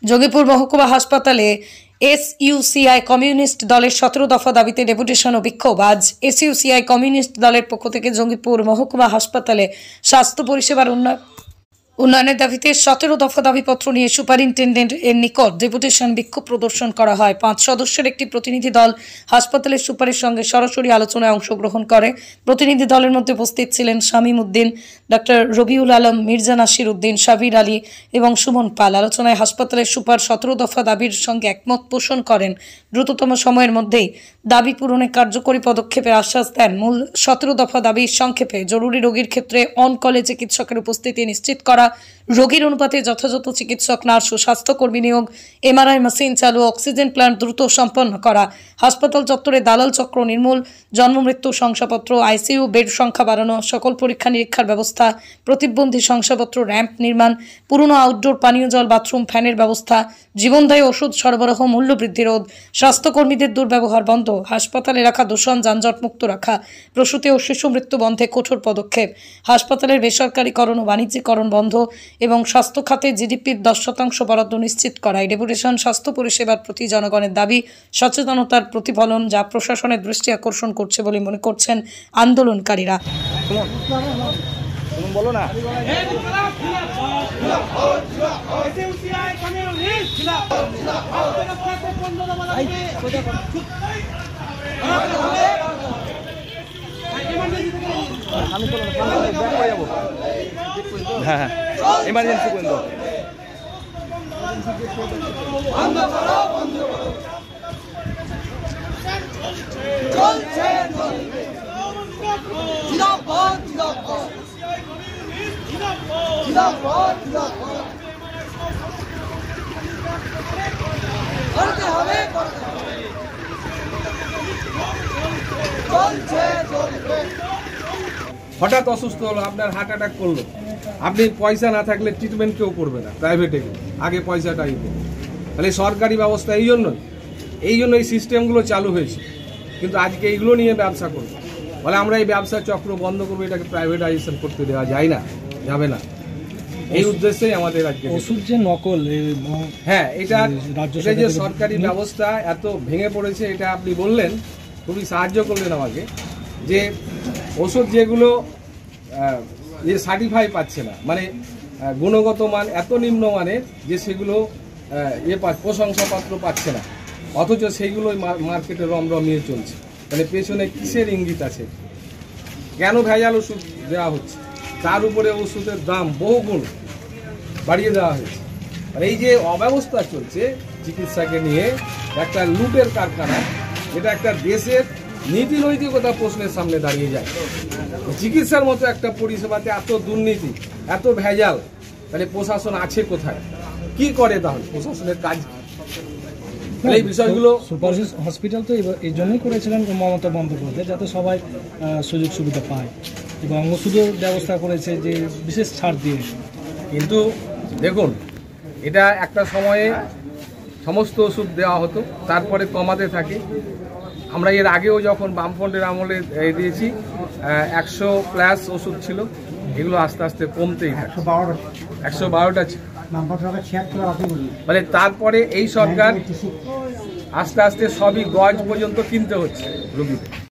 যোগীপুর মহকুমা হাসপাতালে এসইউসিআই কমিউনিস্ট দলের 17 দফা দাবিতে ডেপুটেশন ও বিক্ষোভ। আজ এসইউসিআই কমিউনিস্ট দলের পক্ষ থেকে যোগীপুর মহকুমা হাসপাতালে স্বাস্থ্য পরিষেবার উন্নয়নের দাবিতে 17 দফা দাবিপত্র নিয়ে সুপারিনটেন্ডেন্ট এর নিকট ডেপুটেশন বিক্ষোভ প্রদর্শন করা হয়। 5 সদস্যের একটি প্রতিনিধি দল হাসপাতালের সুপারের সঙ্গে সরাসরি আলোচনায় অংশগ্রহণ করে। প্রতিনিধি দলের মধ্যে উপস্থিত ছিলেন শামীম উদ্দিন, ডক্টর রবিউল আলম, মির্জা নাসির উদ্দিন, সাবির আলী এবং সুমন পাল। আলোচনায় হাসপাতালের সুপার 17 দফা দাবির সঙ্গে একমত পোষণ করেন। দ্রুততম সময়ের মধ্যেই দাবি পূরণে কার্যকরী পদক্ষেপের আশ্বাস দেন। মূল 17 দফা দাবি সংক্ষেপে: জরুরি রোগীর ক্ষেত্রে অন কলে চিকিৎসকের উপস্থিতি নিশ্চিত করা, রোগীর অনুপাতে যথাযথ চিকিৎসক, নার্স ও স্বাস্থ্যকর্মী নিয়োগ, এমআরআই মেশিন চালু, অক্সিজেন প্ল্যান্ট দ্রুত সম্পন্ন করা, হাসপাতাল চত্বরে দালাল চক্র নির্মূল, জন্ম মৃত্যু শংসাপত্র, আইসিইউ বেড সংখ্যা বাড়ানো, সকল পরীক্ষা নিরীক্ষার ব্যবস্থা, প্রতিবন্ধী শংসাপত্র, র্যাম্প নির্মাণ, পুরনো আউটডোর পানীয় জল, বাথরুম, ফ্যানের ব্যবস্থা, জীবনদায়ী ওষুধ সরবরাহ, মূল্য বৃদ্ধি রোধ, স্বাস্থ্যকর্মীদের দুর্ব্যবহার বন্ধ, হাসপাতাল এলাকা দূষণ যানজট মুক্ত রাখা, প্রসূতি ও শিশু মৃত্যু বন্ধে কঠোর পদক্ষেপ, হাসপাতালের বেসরকারীকরণ ও বাণিজ্যিকরণ বন্ধ এবং স্বাস্থ্য খাতে জিডিপির 10% বরাদ্দ নিশ্চিত করা। এই ডেপুটেশন স্বাস্থ্য পরিষেবার প্রতি জনগণের দাবি সচেতনতার প্রতিফলন, যা প্রশাসনের দৃষ্টি আকর্ষণ করছে বলে মনে করছেন আন্দোলনকারীরা। বলো না হ্যাঁ এমার্জেন্সি পর্যন্ত হঠাৎ অসুস্থ হলো, আপনার হার্ট অ্যাটাক করলো, আপনি পয়সা না থাকলে ট্রিটমেন্ট কেউ করবে না, প্রাইভেটে আগে পয়সাটাই। তাহলে সরকারি ব্যবস্থা এই জন্য এই সিস্টেমগুলো চালু হয়েছে, কিন্তু আজকে এইগুলো নিয়ে ব্যবসা করবো বলে আমরা এই ব্যবসা চক্র বন্ধ করবো, এটাকে প্রাইভেটাইজেশন করতে দেওয়া যায় না, যাবে না। এই উদ্দেশ্যেই আমাদের আজকে ওষুধ যে নকল, হ্যাঁ এটা যে সরকারি ব্যবস্থা এত ভেঙে পড়েছে, এটা আপনি বললেন, খুবই সাহায্য করলেন আমাকে, যে ওষুধ যেগুলো সার্টিফাই পাচ্ছে না, মানে গুণগত মান এত নিম্ন মানের যে সেগুলো প্রশংসাপত্র পাচ্ছে না, অথচ সেইগুলোই মার্কেটে রমরমিয়ে চলছে। মানে পেছনে কিসের ইঙ্গিত আছে? কেন ভেজাল ওষুধ দেওয়া হচ্ছে? তার উপরে ওষুধের দাম বহুগুণ বাড়িয়ে দেওয়া হয়েছে। আর এই যে অব্যবস্থা চলছে চিকিৎসাকে নিয়ে, একটা লুটের কারখানা, এটা একটা দেশের নীতি নৈতিকতা প্রশ্নের সামনে দাঁড়িয়ে যায়। চিকিৎসার মতো একটা পরিষেবাতে এত দুর্নীতি, এত ভেজাল, তাহলে প্রশাসন আছে কোথায়? কি করে তাহলে প্রশাসনের কাজ? এই বিষয়গুলো সুপার হসপিটাল তো এই জন্যই করেছিলেন মমতা বন্দ্যোপাধ্যায়, যাতে সবাই সুযোগ সুবিধা পায়, এবং ওষুধের ব্যবস্থা করেছে যে বিশেষ ছাড় দিয়ে। কিন্তু দেখুন, এটা একটা সময়ে সমস্ত ওষুধ দেওয়া হতো, তারপরে কমাতে থাকে। আমরা এর আগেও যখন বামফ্রন্টের আমলে দিয়েছি 100+ ওষুধ ছিল, এগুলো আস্তে আস্তে কমতেই থাকে। 112টা ছিল, মানে তারপরে এই সরকার আস্তে আস্তে সবই গজ পর্যন্ত কিনতে হচ্ছে রোগীদের।